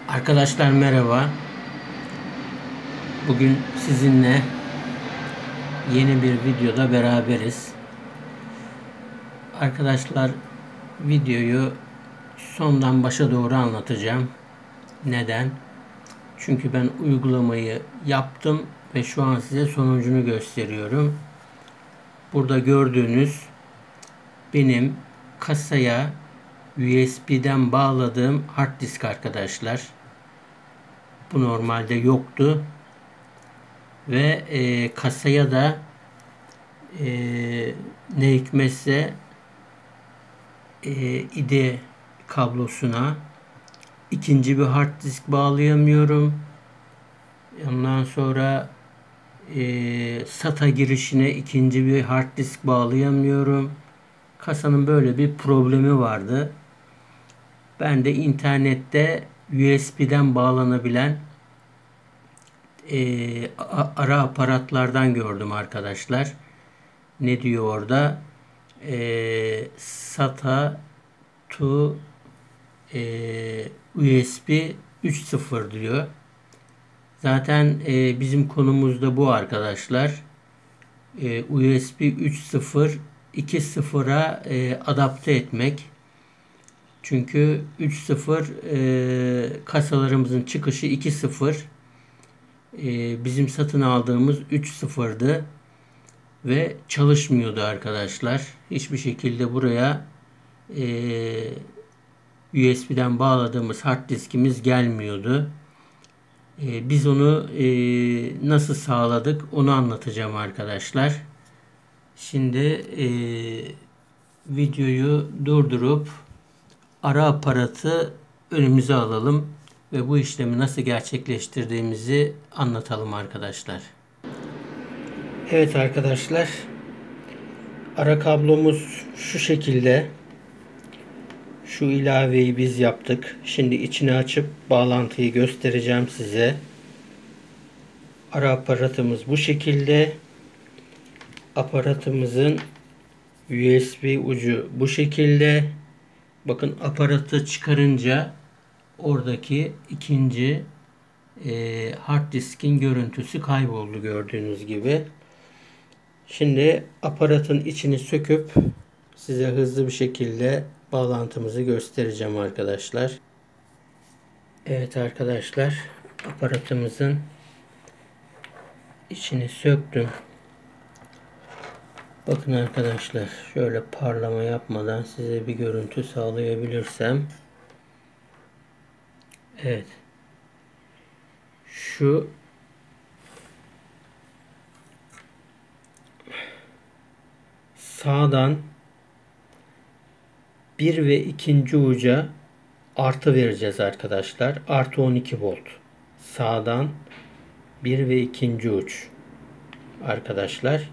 Arkadaşlar merhaba. Bugün sizinle yeni bir videoda beraberiz. Arkadaşlar videoyu sondan başa doğru anlatacağım. Neden? Çünkü ben uygulamayı yaptım ve şu an size sonucunu gösteriyorum. Burada gördüğünüz benim kasaya USB'den bağladığım hard disk arkadaşlar. Bu normalde yoktu. Ve kasaya da ne hikmetse IDE kablosuna ikinci bir hard disk bağlayamıyorum. Ondan sonra SATA girişine ikinci bir hard disk bağlayamıyorum. Kasanın böyle bir problemi vardı. Ben de internette USB'den bağlanabilen ara aparatlardan gördüm arkadaşlar. Ne diyor orada? SATA to USB 3.0 diyor. Zaten bizim konumuzda bu arkadaşlar. USB 3.0 2.0'a adapte etmek. Çünkü 3.0 kasalarımızın çıkışı 2.0. Bizim satın aldığımız 3.0'dı ve çalışmıyordu arkadaşlar. Hiçbir şekilde buraya USB'den bağladığımız hard diskimiz gelmiyordu. Biz onu nasıl sağladık onu anlatacağım arkadaşlar. Şimdi videoyu durdurup ara aparatı önümüze alalım ve bu işlemi nasıl gerçekleştirdiğimizi anlatalım arkadaşlar. Evet arkadaşlar, ara kablomuz şu şekilde. Şu ilaveyi biz yaptık. Şimdi içini açıp bağlantıyı göstereceğim size. Ara aparatımız bu şekilde. Aparatımızın USB ucu bu şekilde. Bakın aparatı çıkarınca oradaki ikinci hard diskin görüntüsü kayboldu gördüğünüz gibi. Şimdi aparatın içini söküp size hızlı bir şekilde bağlantımızı göstereceğim arkadaşlar. Evet arkadaşlar, aparatımızın içini söktüm. Bakın arkadaşlar, şöyle parlama yapmadan size bir görüntü sağlayabilirsem. Evet. Şu sağdan 1 ve 2. uca artı vereceğiz arkadaşlar. Artı 12 volt. Sağdan 1 ve 2. uç. Arkadaşlar.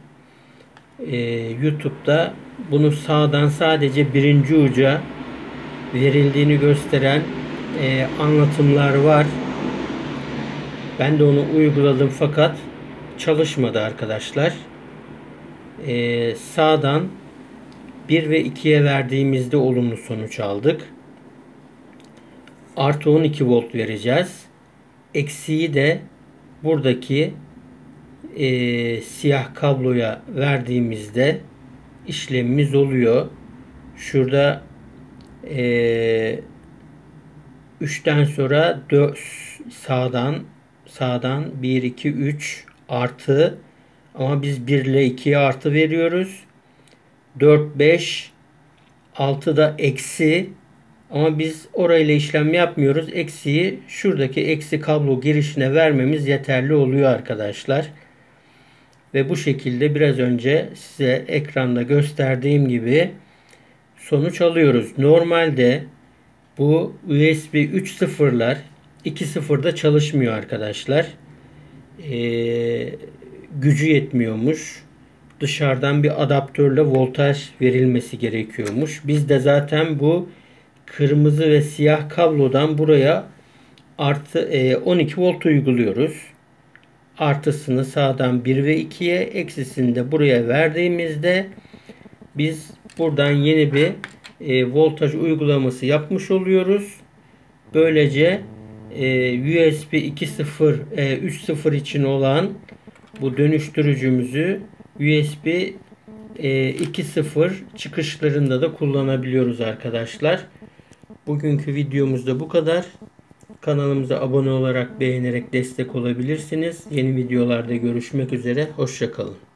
YouTube'da bunu sağdan sadece 1. uca verildiğini gösteren anlatımlar var. Ben de onu uyguladım fakat çalışmadı arkadaşlar. Sağdan 1 ve 2'ye verdiğimizde olumlu sonuç aldık. Artı 12 volt vereceğiz. Eksiği de buradaki siyah kabloya verdiğimizde işlemimiz oluyor. Şurada 3'ten sonra 4 sağdan 1 2 3 artı, ama biz 1 ile 2'ye artı veriyoruz. 4 5 6 da eksi, ama biz orayla işlem yapmıyoruz. Eksiği şuradaki eksi kablo girişine vermemiz yeterli oluyor arkadaşlar. Ve bu şekilde biraz önce size ekranda gösterdiğim gibi sonuç alıyoruz. Normalde bu USB 3.0'lar 2.0'da çalışmıyor arkadaşlar. Gücü yetmiyormuş. Dışarıdan bir adaptörle voltaj verilmesi gerekiyormuş. Biz de zaten bu kırmızı ve siyah kablodan buraya artı 12 volt uyguluyoruz. Artısını sağdan 1 ve 2'ye, eksisini de buraya verdiğimizde biz buradan yeni bir voltaj uygulaması yapmış oluyoruz. Böylece USB 2.0 3.0 için olan bu dönüştürücümüzü USB 2.0 çıkışlarında da kullanabiliyoruz arkadaşlar. Bugünkü videomuzda bu kadar. Kanalımıza abone olarak beğenerek destek olabilirsiniz. Yeni videolarda görüşmek üzere. Hoşça kalın.